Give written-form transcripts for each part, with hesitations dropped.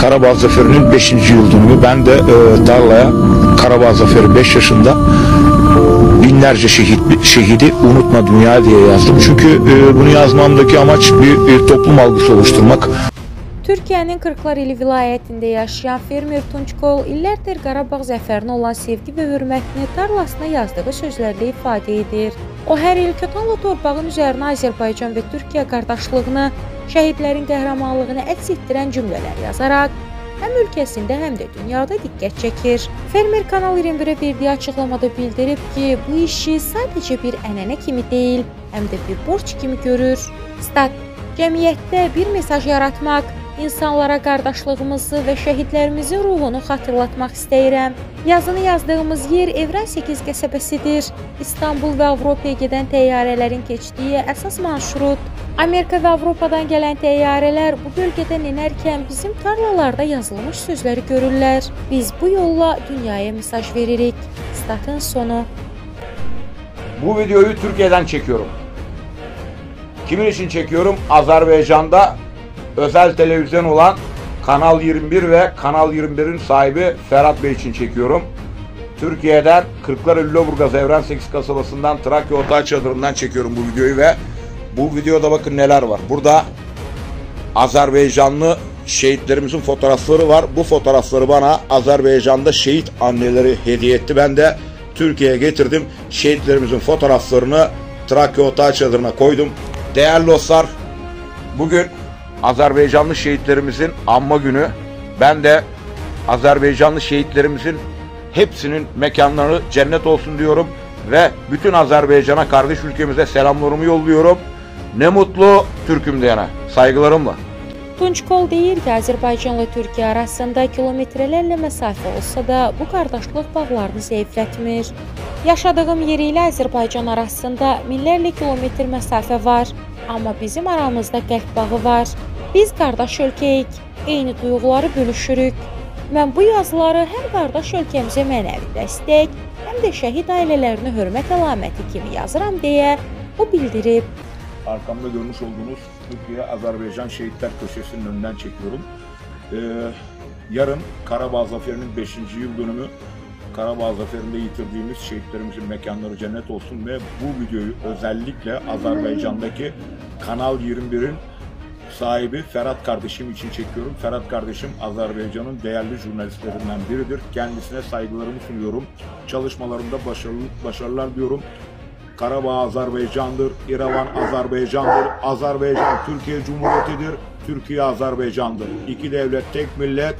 Karabağ Zaferi'nin 5. yıl dönümü. Ben de tarlaya Karabağ Zaferi 5 yaşında binlerce şehidi unutma dünya diye yazdım. Çünkü bunu yazmamdaki amaç bir toplum algısı oluşturmak. Türkiyənin Qırxlareli vilayətində yaşayan fermer Tunç Kol illərdir Qarabağ zəfərinə olan sevgi və hörmətini tarlasına yazdığı sözlərlə ifadə edir. O hər il Kötanlı torpağın üzərinə Azərbaycan və Türkiyə qardaşlığını, şəhidlərin qəhrəmanlığını əks etdirən cümlələr yazaraq həm ölkəsində, həm də dünyada diqqət çəkir. Fermer Kanal 21-ə verdiyi açıqlamada bildirib ki, bu işi sadəcə bir ənənə kimi deyil, həm də bir borc kimi görür. Stat: Cəmiyyətdə bir mesaj yaratmaq, İnsanlara qardaşlığımızı və şəhidlərimizin ruhunu xatırlatmaq istəyirəm. Yazını yazdığımız yer Evren 8 qəsəbəsidir. İstanbul və Avropaya gedən təyyarələrin keçdiyi əsas marşrut. Amerika və Avropadan gələn təyyarələr bu bölgədən enərkən bizim tarlalarda yazılmış sözləri görürlər. Biz bu yolla dünyaya mesaj veririk. Statın sonu. Bu videoyu Türkiye'den çekiyorum. Kimin için çekiyorum? Azerbaycan'da özel televizyon olan Kanal 21 ve Kanal 21'in sahibi Ferhat Bey için çekiyorum. Türkiye'den Kırklareli Lüleburgaz Evren 8 kasabasından Trakya Otağı Çadırı'ndan çekiyorum bu videoyu ve bu videoda bakın neler var. Burada Azerbaycanlı şehitlerimizin fotoğrafları var. Bu fotoğrafları bana Azerbaycan'da şehit anneleri hediye etti. Ben de Türkiye'ye getirdim. Şehitlerimizin fotoğraflarını Trakya Otağı Çadırı'na koydum. Değerli dostlar, bugün Azerbaycanlı şehitlerimizin anma günü. Ben de Azerbaycanlı şehitlerimizin hepsinin mekanları cennet olsun diyorum ve bütün Azerbaycan'a, kardeş ülkemize selamlarımı yolluyorum. Ne mutlu Türk'üm diyene. Saygılarımla. Tunç Kol deyir ki, Azərbaycanla Türkiyə arasında kilometrlərlə məsafə olsa da bu qardaşlıq bağlarını zəiflətmir. Yaşadığım yer ilə Azərbaycan arasında minlərlə kilometr məsafə var, amma bizim aramızda qəlb bağı var. Biz qardaş ölkəyik, eyni duyğuları bölüşürük. Mən bu yazıları həm qardaş ölkəmizə mənəvi dəstək, həm də şəhid ailələrinə hörmət əlaməti kimi yazıram deyə o bildirib. Arkamda görmüş olduğunuz Türkiye-Azerbaycan Şehitler Köşesi'nin önünden çekiyorum. Yarın Karabağ Zaferi'nin 5. yıl dönümü. Karabağ Zaferi'nde yitirdiğimiz şehitlerimizin mekanları cennet olsun ve bu videoyu özellikle Azerbaycan'daki Kanal 21'in sahibi Ferhat kardeşim için çekiyorum. Ferhat kardeşim Azerbaycan'ın değerli jurnalistlerinden biridir. Kendisine saygılarımı sunuyorum. Çalışmalarında başarılar diyorum. Karabağ Azerbaycan'dır, İrevan Azerbaycan'dır, Azerbaycan Türkiye Cumhuriyeti'dir, Türkiye Azerbaycan'dır. İki devlet, tek millet,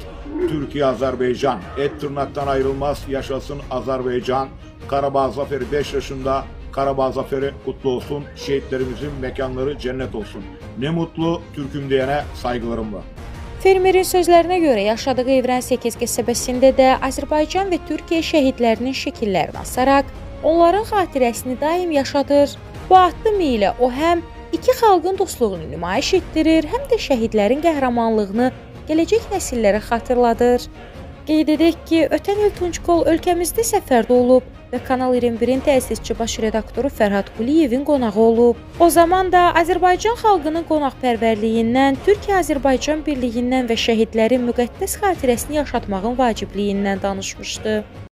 Türkiye Azerbaycan. Et tırnaktan ayrılmaz, yaşasın Azerbaycan. Karabağ Zaferi 5 yaşında, Karabağ Zaferi kutlu olsun, şehitlerimizin mekanları cennet olsun. Ne mutlu Türk'üm diyene saygılarımla. Fermerin sözlərinə görə yaşadığı Evren 8 qəsəbəsində də Azərbaycan və Türkiyə şəhidlərinin şəkillərini asaraq onların xatirəsini daim yaşadır. Bu addım ilə o həm iki xalqın dostluğunu nümayiş etdirir, həm də şəhidlərin qəhrəmanlığını gələcək nəsillərə xatırladır. Qeyd edək ki, ötən il Tunç Kol ölkəmizdə səfərdə olub və Kanal 21-in təsisçi baş redaktoru Fərhad Quliyevin qonağı olub. O zaman da Azərbaycan xalqının qonaqpərvərliyindən, Türkiyə-Azərbaycan birliyindən və şəhidlərin müqəddəs xatirəsini yaşatmağın vacibliyindən danışmışdı.